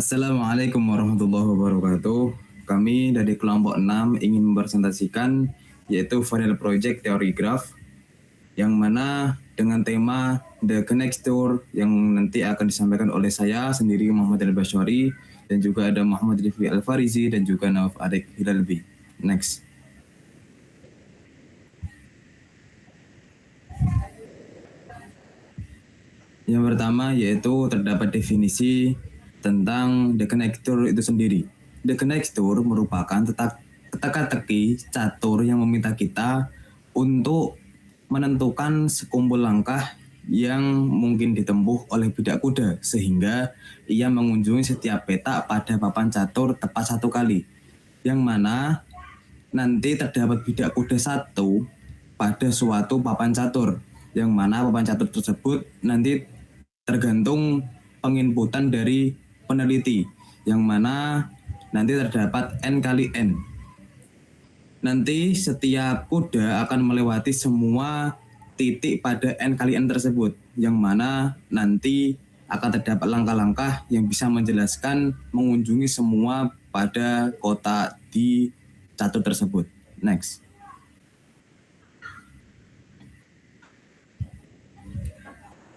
Assalamualaikum warahmatullahi wabarakatuh. Kami dari kelompok 6 ingin mempresentasikan yaitu final project teori graph yang mana dengan tema The Connector yang nanti akan disampaikan oleh saya sendiri Muhammad Al-Bashari dan juga ada Muhammad Rifki Al-Farizi dan juga Nauf Adik Hilalbi. Next. Yang pertama yaitu terdapat definisi tentang the connector itu sendiri. The connector merupakan teka-teki catur yang meminta kita untuk menentukan sekumpul langkah yang mungkin ditempuh oleh bidak kuda sehingga ia mengunjungi setiap petak pada papan catur tepat satu kali. Yang mana nanti terdapat bidak kuda satu pada suatu papan catur yang mana papan catur tersebut nanti tergantung penginputan dari peneliti yang mana nanti terdapat N kali N. Nanti setiap kuda akan melewati semua titik pada N kali N tersebut yang mana nanti akan terdapat langkah-langkah yang bisa menjelaskan mengunjungi semua pada kotak di catur tersebut. Next.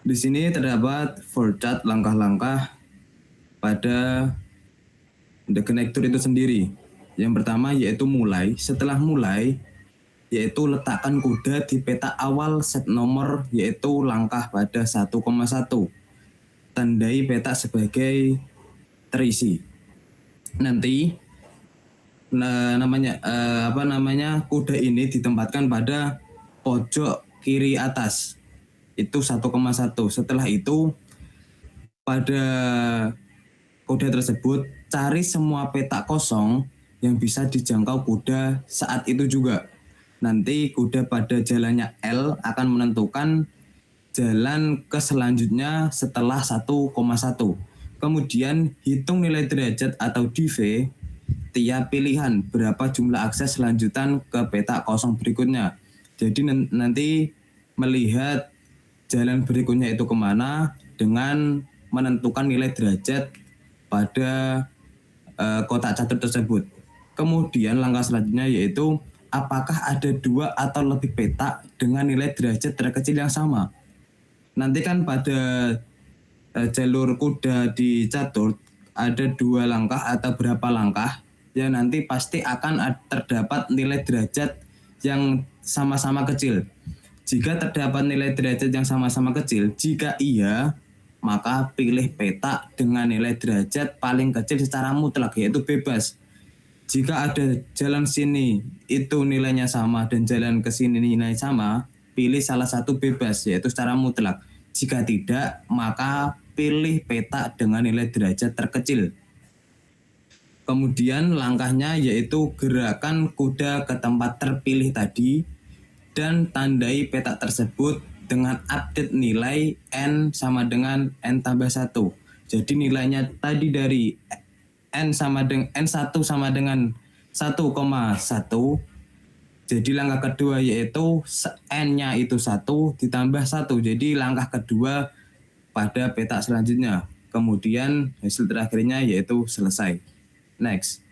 Di sini terdapat flowchart langkah-langkah pada the connector itu sendiri. Yang pertama yaitu mulai. Setelah mulai yaitu letakkan kuda di peta awal set nomor yaitu langkah pada 1,1. Tandai peta sebagai terisi. Nanti kuda ini ditempatkan pada pojok kiri atas. Itu 1,1. Setelah itu pada kuda tersebut cari semua petak kosong yang bisa dijangkau kuda saat itu juga. Nanti kuda pada jalannya L akan menentukan jalan ke selanjutnya setelah 1,1. Kemudian hitung nilai derajat atau DV tiap pilihan berapa jumlah akses selanjutan ke petak kosong berikutnya. Jadi nanti melihat jalan berikutnya itu kemana dengan menentukan nilai derajat pada kotak catur tersebut. Kemudian langkah selanjutnya yaitu apakah ada 2 atau lebih petak dengan nilai derajat terkecil yang sama. Nanti kan pada jalur kuda di catur ada 2 langkah atau berapa langkah yang nanti pasti akan terdapat nilai derajat yang sama-sama kecil. Jika terdapat nilai derajat yang sama-sama kecil, jika iya, maka pilih petak dengan nilai derajat paling kecil secara mutlak, yaitu bebas. Jika ada jalan sini itu nilainya sama dan jalan ke sini nilainya sama, pilih salah satu bebas, yaitu secara mutlak. Jika tidak, maka pilih petak dengan nilai derajat terkecil. Kemudian langkahnya yaitu gerakan kuda ke tempat terpilih tadi, dan tandai petak tersebut dengan update nilai N sama dengan N tambah 1. Jadi nilainya tadi dari N1 sama dengan 1,1. Jadi langkah kedua yaitu N-nya itu 1 ditambah 1. Jadi langkah kedua pada petak selanjutnya. Kemudian hasil terakhirnya yaitu selesai. Next.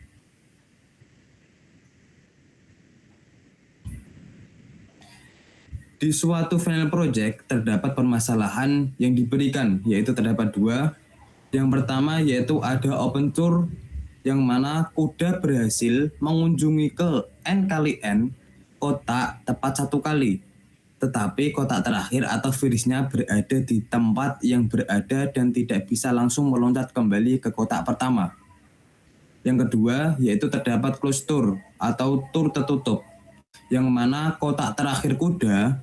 Di suatu final project terdapat permasalahan yang diberikan, yaitu terdapat 2. Yang pertama yaitu ada open tour yang mana kuda berhasil mengunjungi ke N kali N kotak tepat 1 kali. Tetapi kotak terakhir atau finishnya berada di tempat yang berada dan tidak bisa langsung meloncat kembali ke kotak pertama. Yang kedua yaitu terdapat closed tour atau tour tertutup, yang mana kotak terakhir kuda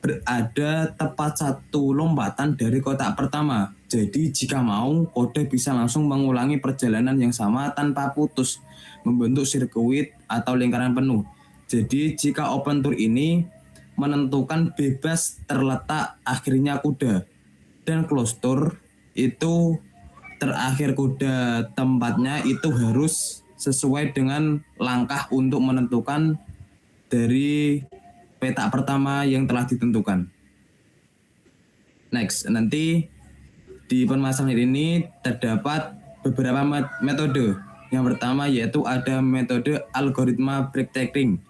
berada tepat 1 lompatan dari kotak pertama. Jadi jika mau, kuda bisa langsung mengulangi perjalanan yang sama tanpa putus, membentuk sirkuit atau lingkaran penuh. Jadi jika open tour ini menentukan bebas terletak akhirnya kuda, dan closed tour itu terakhir kuda tempatnya itu harus sesuai dengan langkah untuk menentukan dari petak pertama yang telah ditentukan. Next, nanti di permasalahan ini terdapat beberapa metode. Yang pertama yaitu ada metode algoritma backtracking,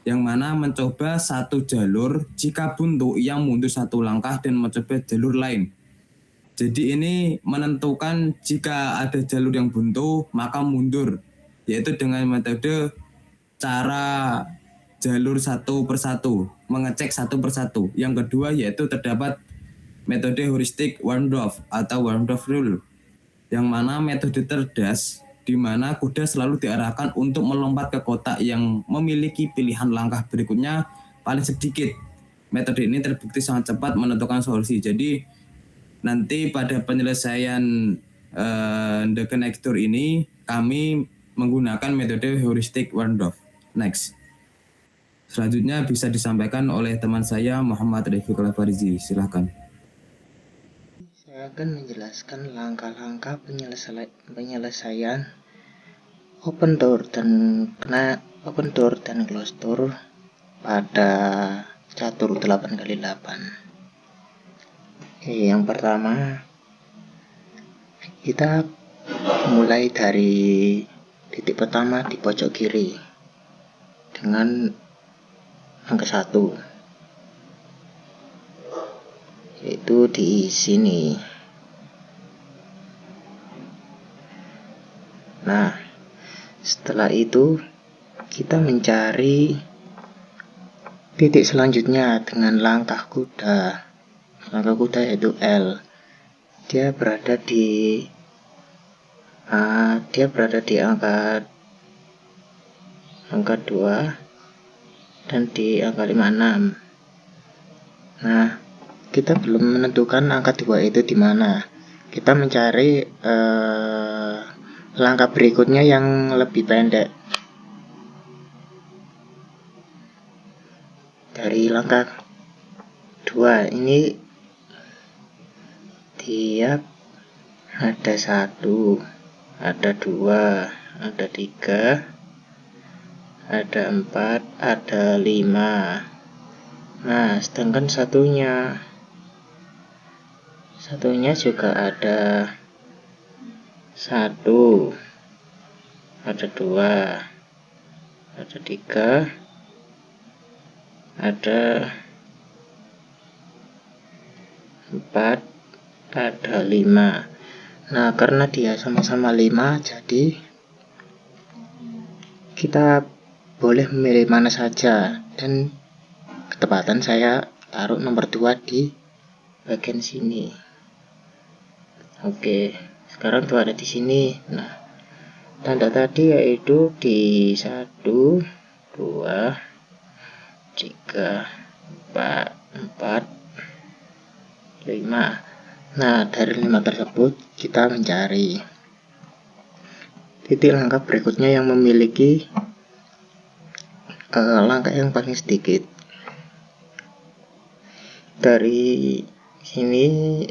yang mana mencoba satu jalur, jika buntu ia mundur satu langkah dan mencoba jalur lain. Jadi ini menentukan jika ada jalur yang buntu maka mundur, yaitu dengan metode cara jalur satu persatu, mengecek satu persatu. Yang kedua yaitu terdapat metode heuristic Warndorf atau Warndorf Rule, yang mana metode cerdas di mana kuda selalu diarahkan untuk melompat ke kotak yang memiliki pilihan langkah berikutnya paling sedikit. Metode ini terbukti sangat cepat menentukan solusi. Jadi nanti pada penyelesaian The Connector ini kami menggunakan metode heuristic Warndorf. Next. Selanjutnya bisa disampaikan oleh teman saya Muhammad Rifik Farizi. Silahkan. Saya akan menjelaskan langkah-langkah penyelesaian open door dan close door pada catur 8x8. Yang pertama, kita mulai dari titik pertama di pojok kiri dengan angka 1, yaitu di sini. Nah, setelah itu kita mencari titik selanjutnya dengan langkah kuda. Langkah kuda yaitu L. Dia berada di angka 2 dan di angka 56. Nah, kita belum menentukan angka 2 itu di mana. Kita mencari langkah berikutnya yang lebih pendek. Dari langkah 2 ini dia ada 1, ada 2, ada 3, ada 4, ada 5. Nah, sedangkan satunya juga ada 1, ada 2, ada 3, ada 4, ada 5. Nah, karena dia sama-sama 5, jadi kita boleh memilih mana saja, dan ketepatan saya taruh nomor 2 di bagian sini. Oke, sekarang itu ada di sini. Nah, tanda tadi yaitu di 1, 2, 3, 4, 5. Nah, dari 5 tersebut kita mencari titik langkah berikutnya yang memiliki langkah yang paling sedikit. Dari sini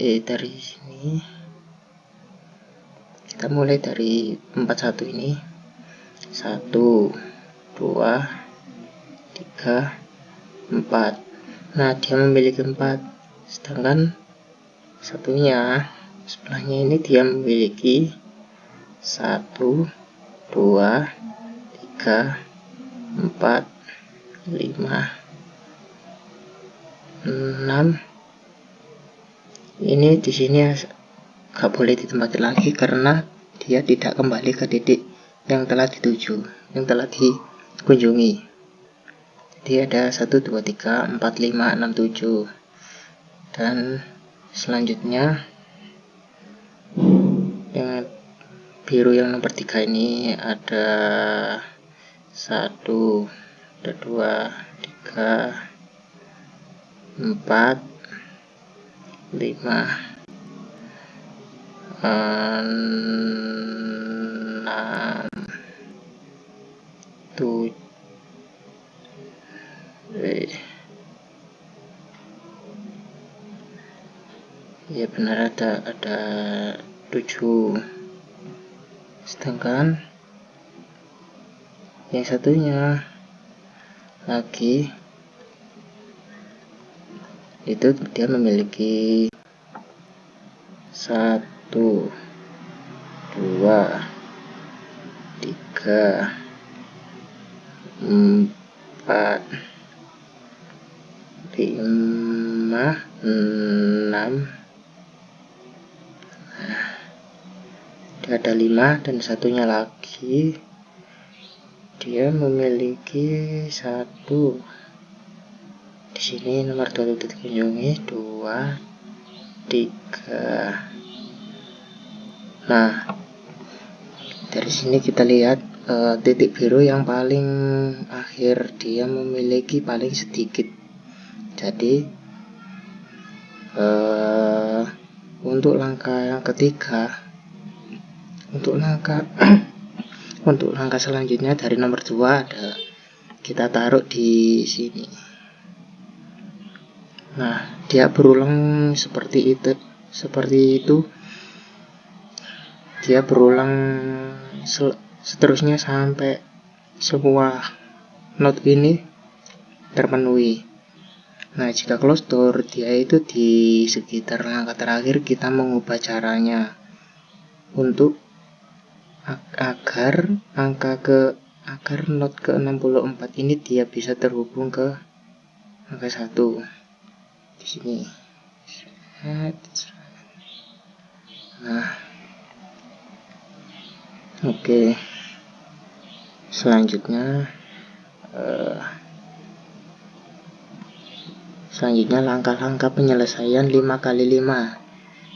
kita mulai dari 41 ini. 1, 2, 3, 4. Nah, dia memiliki 4, sedangkan satunya sebelahnya ini dia memiliki 1, 2, 3, 4, 5, 6. Ini di sini gak boleh ditempati lagi karena dia tidak kembali ke titik yang telah dituju, yang telah dikunjungi. Jadi ada 1, 2, 3, 4, 5, 6, 7. Dan selanjutnya dengan biru yang nomor 3 ini ada 1, ada 2, 3, 4, 5, 6, 7. Ya benar, ada 7. Sedangkan yang satunya lagi itu dia memiliki 1, 2, 3, 4, 5, 6. Dia ada 5 dan satunya lagi. Dia memiliki 1. Di sini nomor 2 dikunjungi, 2, 3. Nah, dari sini kita lihat titik biru yang paling akhir dia memiliki paling sedikit. Jadi untuk langkah yang ketiga, untuk langkah selanjutnya dari nomor 2 ada kita taruh di sini. Nah, dia berulang seperti itu. Dia berulang seterusnya sampai semua note ini terpenuhi. Nah, jika close door, dia itu di sekitar langkah terakhir kita mengubah caranya untuk agar note ke 64 ini dia bisa terhubung ke angka 1 di sini. Nah, oke. Selanjutnya langkah-langkah penyelesaian 5x5.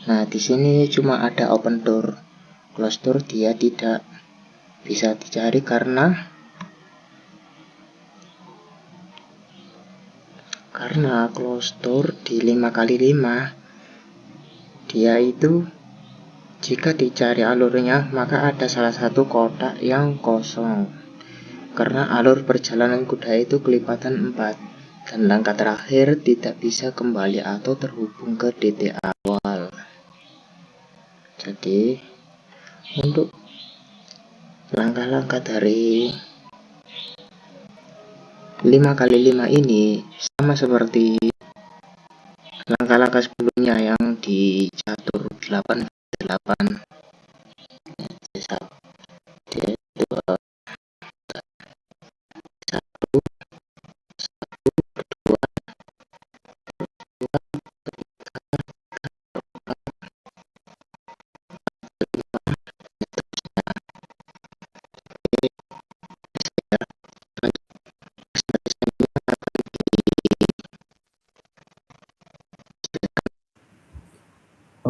Nah, di sini cuma ada open door. Close door dia tidak bisa dicari karena close door di 5x5 dia itu jika dicari alurnya maka ada salah satu kotak yang kosong karena alur perjalanan kuda itu kelipatan 4 dan langkah terakhir tidak bisa kembali atau terhubung ke titik awal. Jadi untuk langkah-langkah dari 5x5 ini sama seperti langkah-langkah sebelumnya yang di catur 8x8.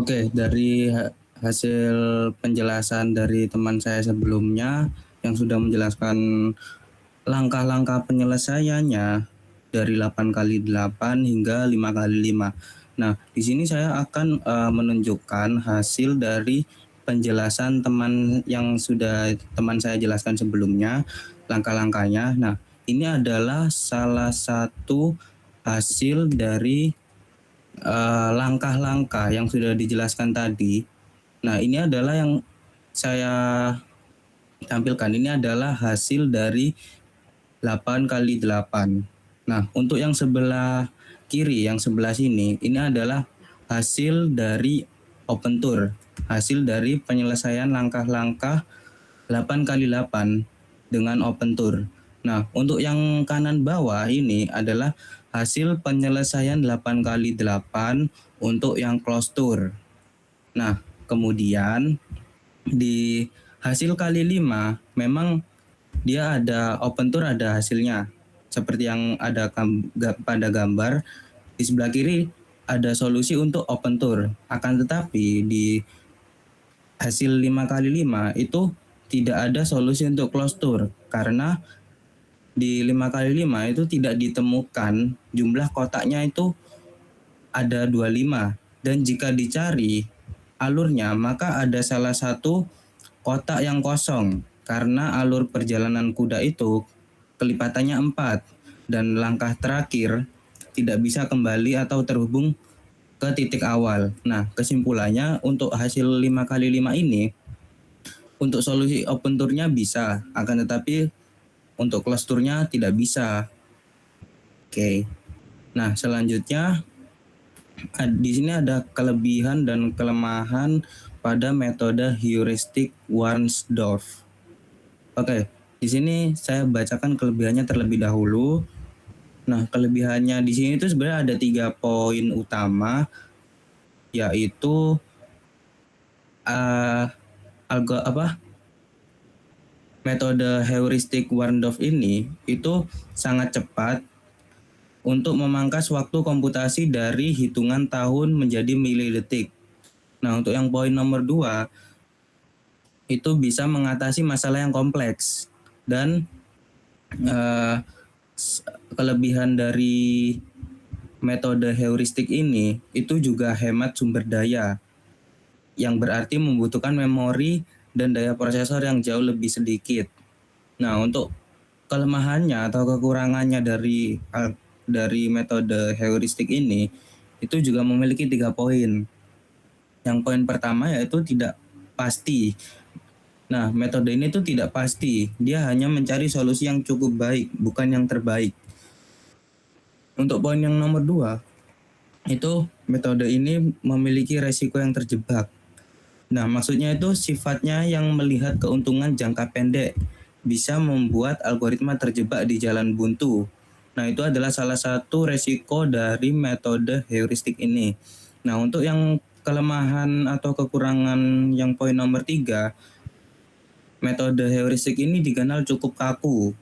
Oke, dari hasil penjelasan dari teman saya sebelumnya yang sudah menjelaskan langkah-langkah penyelesaiannya dari 8x8 hingga 5x5. Nah, di sini saya akan menunjukkan hasil dari penjelasan teman yang sudah teman saya jelaskan sebelumnya, langkah-langkahnya. Nah, ini adalah salah satu hasil dari langkah-langkah yang sudah dijelaskan tadi. Nah, ini adalah yang saya tampilkan. Ini adalah hasil dari 8x8. Nah, untuk yang sebelah kiri, yang sebelah sini, ini adalah hasil dari open tour. Hasil dari penyelesaian langkah-langkah 8x8 dengan open tour. Nah, untuk yang kanan bawah ini adalah hasil penyelesaian 8x8 untuk yang close tour. Nah, kemudian di hasil kali 5 memang dia ada open tour, ada hasilnya. Seperti yang ada pada gambar di sebelah kiri ada solusi untuk open tour. Akan tetapi di hasil 5x5 itu tidak ada solusi untuk close tour karena di 5x5 itu tidak ditemukan jumlah kotaknya itu ada 25 dan jika dicari alurnya maka ada salah satu kotak yang kosong karena alur perjalanan kuda itu kelipatannya 4 dan langkah terakhir tidak bisa kembali atau terhubung ke titik awal. Nah, kesimpulannya untuk hasil 5x5 ini untuk solusi open tour-nya bisa, akan tetapi untuk close tour-nya tidak bisa. Oke. Nah, selanjutnya di sini ada kelebihan dan kelemahan pada metode heuristik Warnsdorf. Oke, di sini saya bacakan kelebihannya terlebih dahulu. Nah, kelebihannya di sini itu sebenarnya ada 3 poin utama, yaitu uh, metode heuristik Warnsdorf ini itu sangat cepat untuk memangkas waktu komputasi dari hitungan tahun menjadi milidetik. Nah, untuk yang poin nomor 2 itu bisa mengatasi masalah yang kompleks, dan kelebihan dari metode heuristik ini itu juga hemat sumber daya, yang berarti membutuhkan memori dan daya prosesor yang jauh lebih sedikit. Nah, untuk kelemahannya atau kekurangannya dari metode heuristik ini itu juga memiliki 3 poin. Yang poin pertama yaitu tidak pasti. Nah, metode ini tuh tidak pasti. Dia hanya mencari solusi yang cukup baik, bukan yang terbaik. Untuk poin yang nomor 2, itu metode ini memiliki resiko yang terjebak. Nah, maksudnya itu sifatnya yang melihat keuntungan jangka pendek, bisa membuat algoritma terjebak di jalan buntu. Nah, itu adalah salah satu resiko dari metode heuristik ini. Nah, untuk yang kelemahan atau kekurangan yang poin nomor 3, metode heuristik ini dikenal cukup kaku.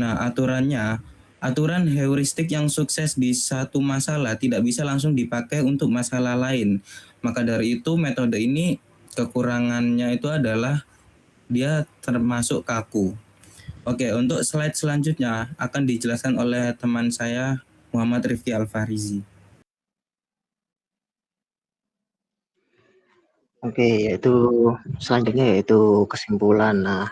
Nah, aturan heuristik yang sukses di satu masalah tidak bisa langsung dipakai untuk masalah lain. Maka dari itu metode ini kekurangannya itu adalah dia termasuk kaku. Oke, untuk slide selanjutnya akan dijelaskan oleh teman saya Muhammad Rifki Alfarizi. Oke, yaitu selanjutnya yaitu kesimpulan. Nah,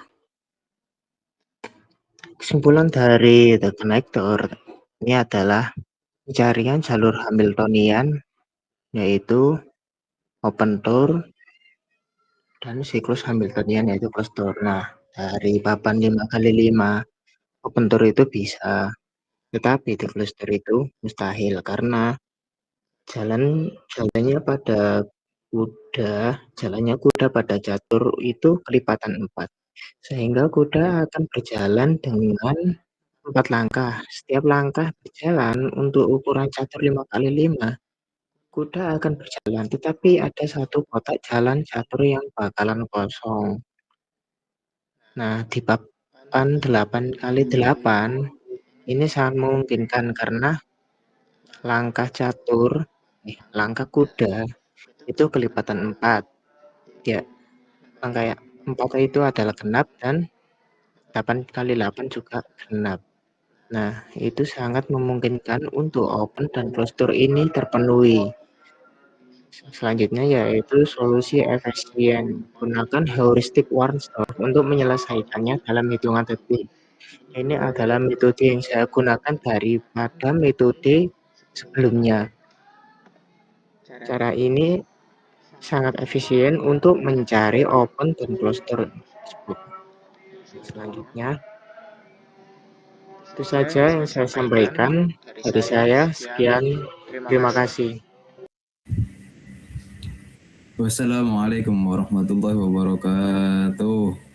kesimpulan dari The Connector ini adalah pencarian jalur Hamiltonian, yaitu open Tour dan siklus Hamiltonian, yaitu closed Tour. Nah, dari papan 5x5 open Tour itu bisa, tetapi di closed Tour itu mustahil karena jalannya kuda pada catur itu kelipatan 4, sehingga kuda akan berjalan dengan 4 langkah. Setiap langkah berjalan untuk ukuran catur 5x5, kuda akan berjalan, tetapi ada satu kotak jalan catur yang bakalan kosong. Nah, di papan 8x8 ini sangat memungkinkan karena langkah kuda itu kelipatan 4. Ya, langkah 4 itu adalah genap dan 8x8 juga genap. Nah, itu sangat memungkinkan untuk open dan closed Tour ini terpenuhi. Selanjutnya yaitu solusi efisien. Gunakan heuristik Warnsdorf untuk menyelesaikannya dalam hitungan detik. Ini adalah metode yang saya gunakan daripada metode sebelumnya. Cara ini sangat efisien untuk mencari open dan closed Tour tersebut. Selanjutnya, itu saja yang saya sampaikan dari saya. Sekian, terima kasih. Wassalamualaikum warahmatullahi wabarakatuh.